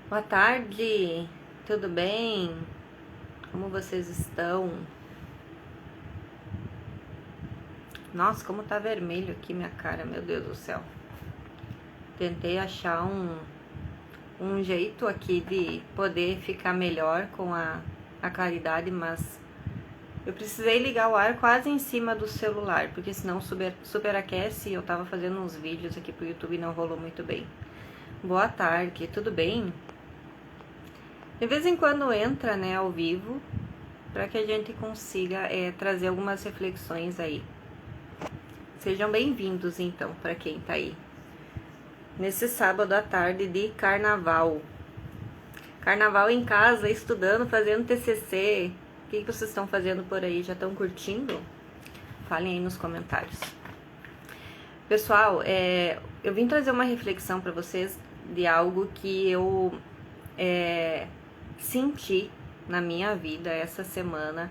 Boa tarde, tudo bem? Como vocês estão? Nossa, como tá vermelho aqui minha cara, meu Deus do céu. Tentei achar um jeito aqui de poder ficar melhor com a claridade, mas eu precisei ligar o ar quase em cima do celular, porque senão superaquece e eu tava fazendo uns vídeos aqui pro YouTube e não rolou muito bem. Boa tarde, tudo bem? De vez em quando entra, né, ao vivo, para que a gente consiga trazer algumas reflexões aí. Sejam bem-vindos, então, para quem tá aí. Nesse sábado à tarde de carnaval. Carnaval em casa, estudando, fazendo TCC. O que vocês estão fazendo por aí? Já estão curtindo? Falem aí nos comentários. Pessoal, eu vim trazer uma reflexão para vocês de algo que eu senti na minha vida essa semana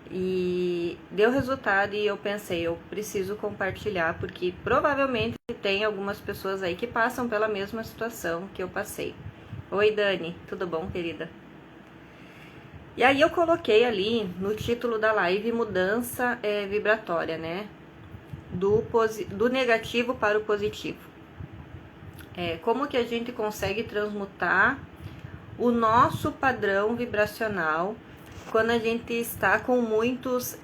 e deu resultado e eu pensei, eu preciso compartilhar porque provavelmente tem algumas pessoas aí que passam pela mesma situação que eu passei. Oi Dani, tudo bom, querida? E aí eu coloquei ali no título da live mudança vibratória, né? Do negativo para o positivo. Como que a gente consegue transmutar o nosso padrão vibracional quando a gente está com muitos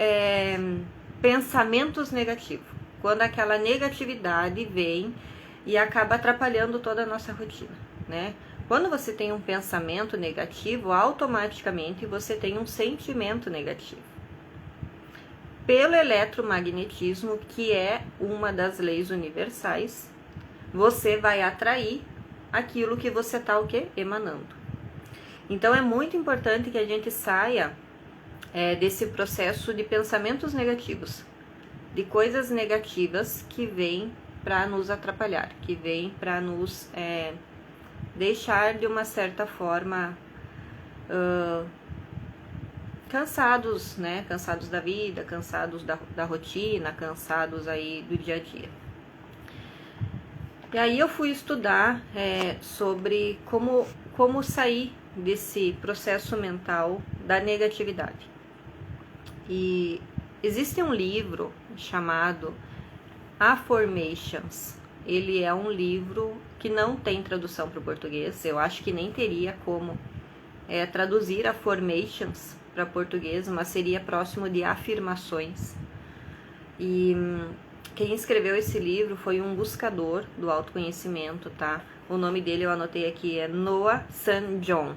pensamentos negativos. Quando aquela negatividade vem e acaba atrapalhando toda a nossa rotina, né? Quando você tem um pensamento negativo, automaticamente você tem um sentimento negativo. Pelo eletromagnetismo, que é uma das leis universais, você vai atrair aquilo que você está emanando. Então é muito importante que a gente saia desse processo de pensamentos negativos, de coisas negativas que vêm para nos atrapalhar, que vêm para nos deixar de uma certa forma cansados, né? Cansados da vida, cansados da rotina, cansados aí do dia a dia. E aí eu fui estudar sobre como sair desse processo mental da negatividade. E existe um livro chamado Affirmations. Ele é um livro que não tem tradução para o português. Eu acho que nem teria como traduzir Affirmations para português, mas seria próximo de afirmações. E quem escreveu esse livro foi um buscador do autoconhecimento, tá? O nome dele eu anotei aqui, é Noah St. John.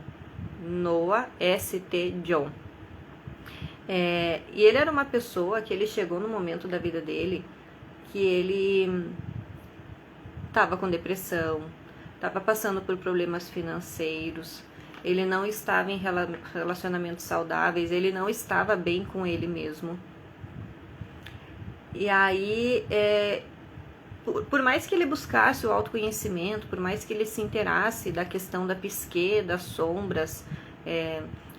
Noah St. John. E ele era uma pessoa que ele chegou no momento da vida dele que ele estava com depressão, estava passando por problemas financeiros, ele não estava em relacionamentos saudáveis, ele não estava bem com ele mesmo. E aí, por mais que ele buscasse o autoconhecimento, por mais que ele se inteirasse da questão da psique, das sombras,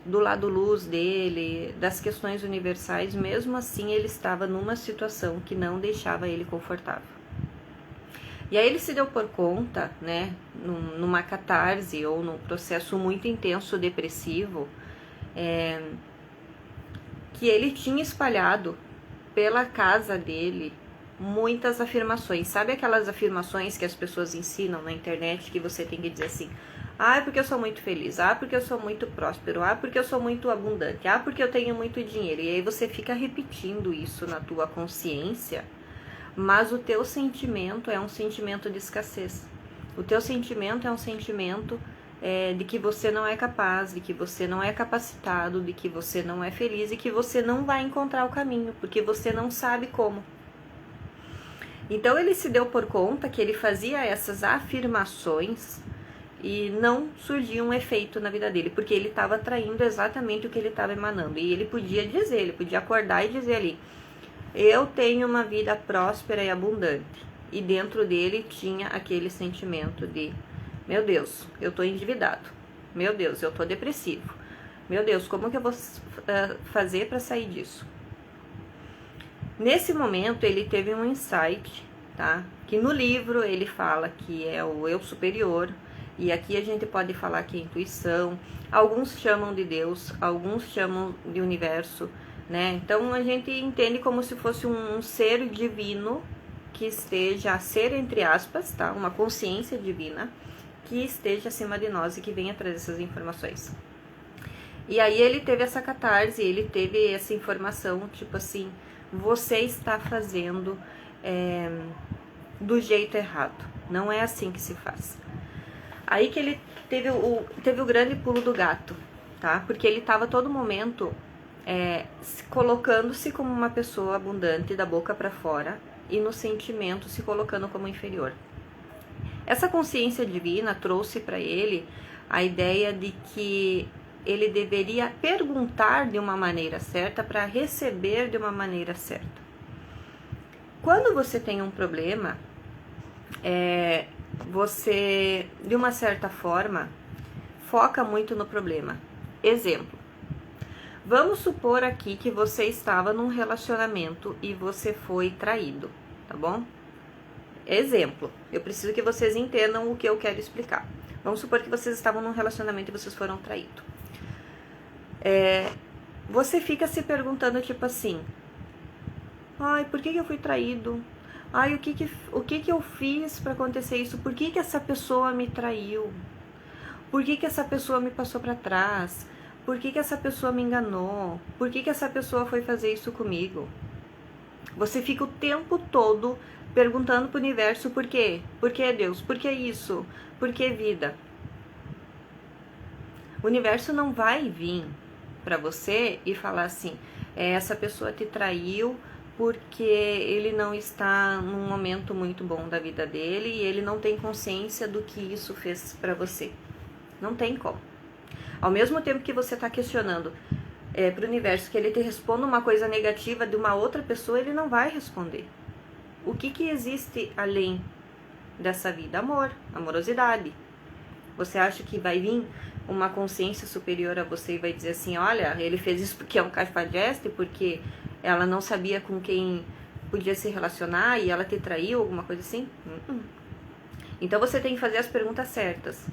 do lado luz dele, das questões universais, mesmo assim ele estava numa situação que não deixava ele confortável. E aí ele se deu por conta, né, numa catarse ou num processo muito intenso depressivo, que ele tinha espalhado pela casa dele muitas afirmações. Sabe aquelas afirmações que as pessoas ensinam na internet que você tem que dizer assim: ah, porque eu sou muito feliz, ah, porque eu sou muito próspero, ah, porque eu sou muito abundante, ah, porque eu tenho muito dinheiro. E aí você fica repetindo isso na tua consciência, mas o teu sentimento é um sentimento de escassez. O teu sentimento é um sentimento de que você não é capaz, de que você não é capacitado, de que você não é feliz e que você não vai encontrar o caminho, porque você não sabe como. Então ele se deu por conta que ele fazia essas afirmações e não surgia um efeito na vida dele, porque ele estava atraindo exatamente o que ele estava emanando. E ele podia dizer, ele podia acordar e dizer ali: eu tenho uma vida próspera e abundante. E dentro dele tinha aquele sentimento de: meu Deus, eu estou endividado. Meu Deus, eu estou depressivo. Meu Deus, como que eu vou fazer para sair disso? Nesse momento ele teve um insight, tá? Que no livro ele fala que é o eu superior E aqui a gente pode falar que é intuição, alguns chamam de Deus, alguns chamam de universo, né? Então a gente entende como se fosse um ser divino que esteja a ser, entre aspas, tá? Uma consciência divina que esteja acima de nós e que venha trazer essas informações. E aí ele teve essa catarse, ele teve essa informação, tipo assim, você está fazendo do jeito errado, não é assim que se faz. Aí que ele teve o grande pulo do gato, tá? Porque ele estava todo momento colocando-se como uma pessoa abundante da boca para fora e no sentimento se colocando como inferior. Essa consciência divina trouxe para ele a ideia de que ele deveria perguntar de uma maneira certa para receber de uma maneira certa. Quando você tem um problema, você, de uma certa forma, foca muito no problema. Exemplo. Vamos supor aqui que você estava num relacionamento e você foi traído, tá bom? Exemplo. Eu preciso que vocês entendam o que eu quero explicar. Vamos supor que vocês estavam num relacionamento e vocês foram traídos. Você fica se perguntando, tipo assim, ai, por que eu fui traído? Ai, o que eu fiz para acontecer isso? Por que essa pessoa me traiu? Por que essa pessoa me passou para trás? Por que essa pessoa me enganou? Por que essa pessoa foi fazer isso comigo? Você fica o tempo todo perguntando pro universo por quê? Por que Deus? Por que isso? Por que vida? O universo não vai vir para você e falar assim, essa pessoa te traiu porque ele não está num momento muito bom da vida dele e ele não tem consciência do que isso fez para você. Não tem como. Ao mesmo tempo que você está questionando para o universo que ele te responda uma coisa negativa de uma outra pessoa, ele não vai responder. O que existe além dessa vida? Amor, amorosidade. Você acha que vai vir uma consciência superior a você e vai dizer assim, olha, ele fez isso porque é um cafajeste, porque ela não sabia com quem podia se relacionar e ela te traiu, alguma coisa assim? Então você tem que fazer as perguntas certas.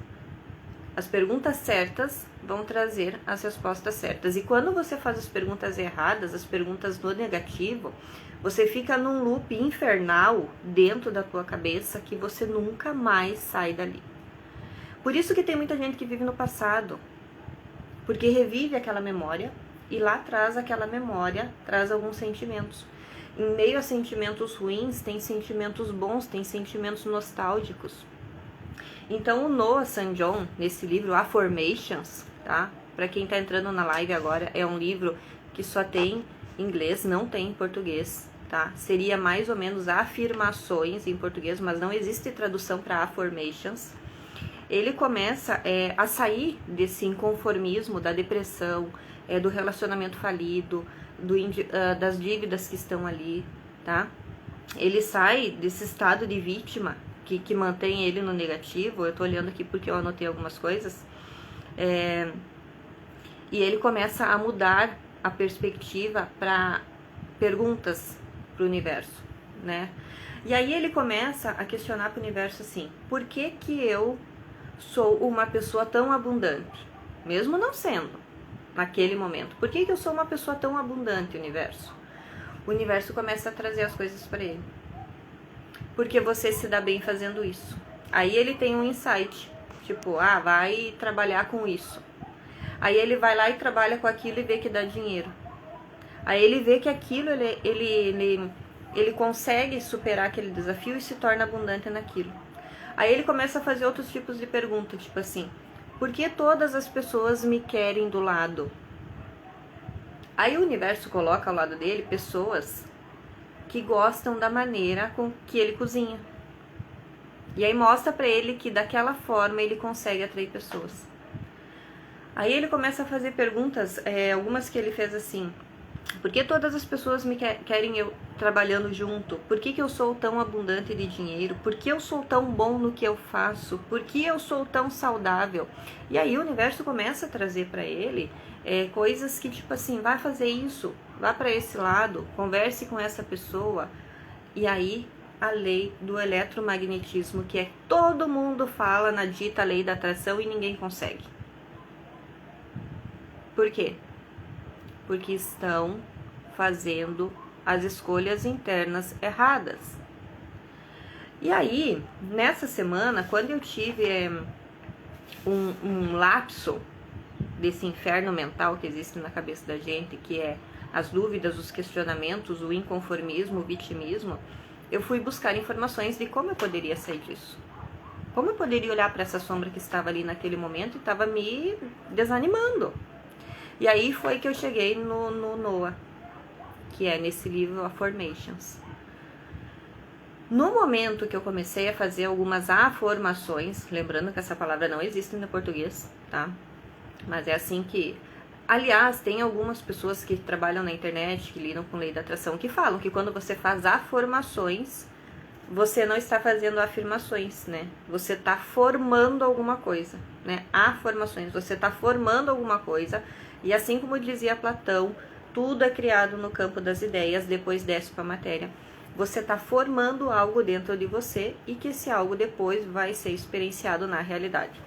As perguntas certas vão trazer as respostas certas. E quando você faz as perguntas erradas, as perguntas no negativo, você fica num loop infernal dentro da tua cabeça que você nunca mais sai dali. Por isso que tem muita gente que vive no passado, porque revive aquela memória e lá atrás aquela memória traz alguns sentimentos. Em meio a sentimentos ruins, tem sentimentos bons, tem sentimentos nostálgicos. Então o Noah St. John, nesse livro Affirmations, tá? Para quem tá entrando na live agora, é um livro que só tem em inglês, não tem em português, tá? Seria mais ou menos afirmações em português, mas não existe tradução para affirmations. Ele começa a sair desse inconformismo, da depressão, do relacionamento falido, das dívidas que estão ali, tá? Ele sai desse estado de vítima que mantém ele no negativo. Eu tô olhando aqui porque eu anotei algumas coisas. E ele começa a mudar a perspectiva para perguntas para o universo, né? E aí ele começa a questionar para o universo assim, por que eu sou uma pessoa tão abundante, mesmo não sendo naquele momento? Por que eu sou uma pessoa tão abundante, universo? O universo começa a trazer as coisas para ele. Porque você se dá bem fazendo isso. Aí ele tem um insight, tipo, vai trabalhar com isso. Aí ele vai lá e trabalha com aquilo e vê que dá dinheiro. Aí ele vê que aquilo, ele consegue superar aquele desafio e se torna abundante naquilo. Aí ele começa a fazer outros tipos de perguntas, tipo assim, por que todas as pessoas me querem do lado? Aí o universo coloca ao lado dele pessoas que gostam da maneira com que ele cozinha. E aí mostra pra ele que daquela forma ele consegue atrair pessoas. Aí ele começa a fazer perguntas, algumas que ele fez assim, por que todas as pessoas me querem eu trabalhando junto? Por que eu sou tão abundante de dinheiro? Por que eu sou tão bom no que eu faço? Por que eu sou tão saudável? E aí o universo começa a trazer para ele coisas que tipo assim, vai fazer isso, vá para esse lado, converse com essa pessoa. E aí a lei do eletromagnetismo, que é todo mundo fala na dita lei da atração e ninguém consegue. Por quê? Porque estão fazendo as escolhas internas erradas. E aí, nessa semana, quando eu tive um lapso desse inferno mental que existe na cabeça da gente, que é as dúvidas, os questionamentos, o inconformismo, o vitimismo, eu fui buscar informações de como eu poderia sair disso. Como eu poderia olhar para essa sombra que estava ali naquele momento e estava me desanimando. E aí foi que eu cheguei no Noah, que é nesse livro Affirmations. No momento que eu comecei a fazer algumas afirmações, lembrando que essa palavra não existe no português, tá? Mas é assim que... Aliás, tem algumas pessoas que trabalham na internet, que lidam com lei da atração, que falam que quando você faz afirmações, você não está fazendo afirmações, né? Você está formando alguma coisa, né? Afirmações, você está formando alguma coisa. E assim como dizia Platão, tudo é criado no campo das ideias, depois desce para a matéria. Você está formando algo dentro de você e que esse algo depois vai ser experienciado na realidade.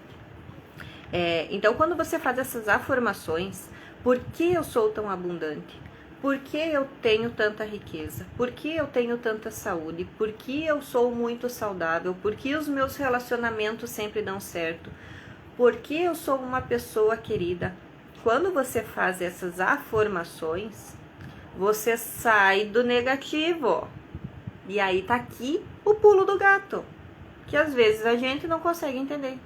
Então, quando você faz essas afirmações, por que eu sou tão abundante? Por que eu tenho tanta riqueza? Por que eu tenho tanta saúde? Por que eu sou muito saudável? Por que os meus relacionamentos sempre dão certo? Por que eu sou uma pessoa querida? Quando você faz essas afirmações, você sai do negativo. E aí tá aqui o pulo do gato, que às vezes a gente não consegue entender.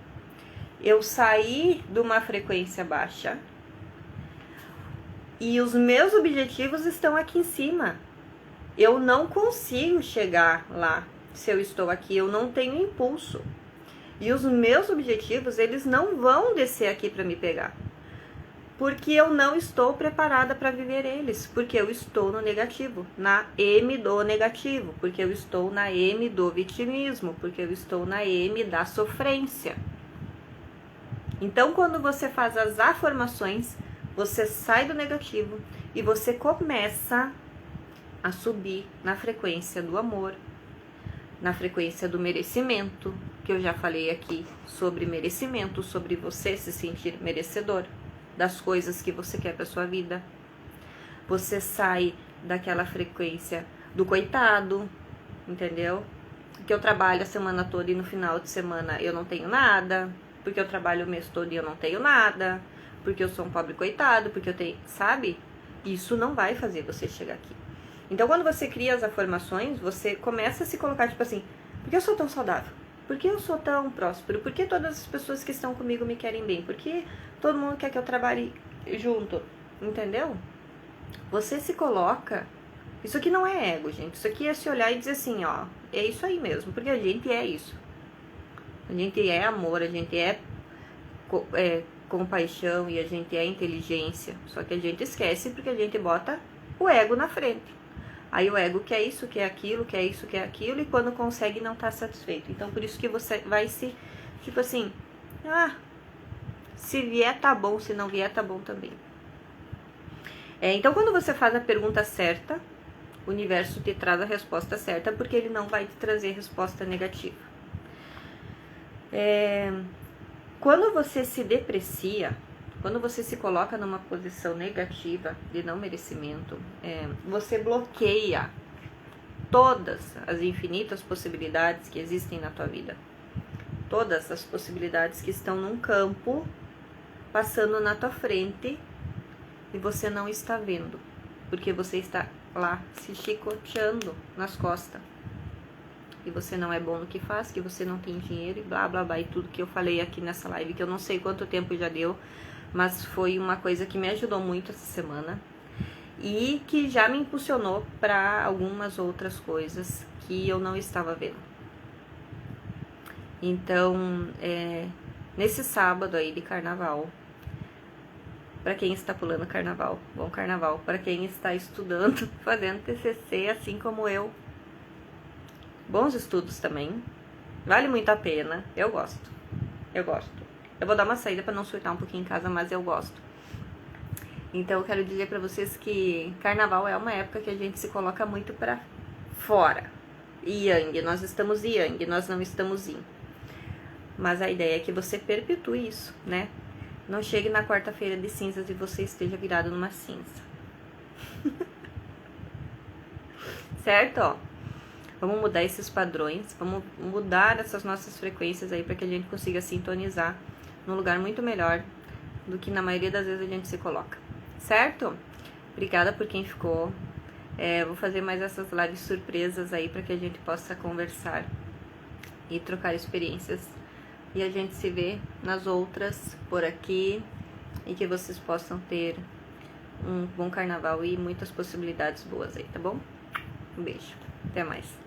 Eu saí de uma frequência baixa e os meus objetivos estão aqui em cima. Eu não consigo chegar lá se eu estou aqui, eu não tenho impulso. E os meus objetivos, eles não vão descer aqui para me pegar. Porque eu não estou preparada para viver eles, porque eu estou no negativo, na M do negativo, porque eu estou na M do vitimismo, porque eu estou na M da sofrência. Então, quando você faz as afirmações, você sai do negativo e você começa a subir na frequência do amor, na frequência do merecimento, que eu já falei aqui sobre merecimento, sobre você se sentir merecedor das coisas que você quer para sua vida. Você sai daquela frequência do coitado, entendeu? Que eu trabalho a semana toda e no final de semana eu não tenho nada, porque eu trabalho o mês todo e eu não tenho nada, porque eu sou um pobre coitado, porque eu tenho, sabe? Isso não vai fazer você chegar aqui. Então, quando você cria as afirmações, você começa a se colocar tipo assim, por que eu sou tão saudável? Por que eu sou tão próspero? Por que todas as pessoas que estão comigo me querem bem? Por que todo mundo quer que eu trabalhe junto? Entendeu? Você se coloca... Isso aqui não é ego, gente. Isso aqui é se olhar e dizer assim, ó, é isso aí mesmo, porque a gente é isso. A gente é amor, a gente é compaixão e a gente é inteligência. Só que a gente esquece porque a gente bota o ego na frente. Aí o ego quer isso, quer aquilo, quer isso, quer aquilo, e quando consegue não tá satisfeito. Então por isso que você vai se, tipo assim, se vier tá bom, se não vier tá bom também. Então quando você faz a pergunta certa, o universo te traz a resposta certa, porque ele não vai te trazer resposta negativa. Quando você se deprecia, quando você se coloca numa posição negativa de não merecimento, você bloqueia todas as infinitas possibilidades que existem na tua vida. Todas as possibilidades que estão num campo passando na tua frente e você não está vendo, porque você está lá se chicoteando nas costas. Que você não é bom no que faz, que você não tem dinheiro e blá blá blá, e tudo que eu falei aqui nessa live, que eu não sei quanto tempo já deu, mas foi uma coisa que me ajudou muito essa semana e que já me impulsionou para algumas outras coisas que eu não estava vendo. Então, nesse sábado aí de carnaval, para quem está pulando carnaval, bom carnaval, para quem está estudando, fazendo TCC, assim como eu, bons estudos também, vale muito a pena, eu gosto. Eu vou dar uma saída para não surtar um pouquinho em casa, mas eu gosto. Então eu quero dizer para vocês que carnaval é uma época que a gente se coloca muito para fora. yang, nós estamos yang, nós não estamos yin. Mas a ideia é que você perpetue isso, né? Não chegue na quarta-feira de cinzas e você esteja virado numa cinza. Certo? Ó, vamos mudar esses padrões, vamos mudar essas nossas frequências aí para que a gente consiga sintonizar num lugar muito melhor do que na maioria das vezes a gente se coloca. Certo? Obrigada por quem ficou. Vou fazer mais essas lives surpresas aí para que a gente possa conversar e trocar experiências. E a gente se vê nas outras por aqui e que vocês possam ter um bom carnaval e muitas possibilidades boas aí, tá bom? Um beijo. Até mais.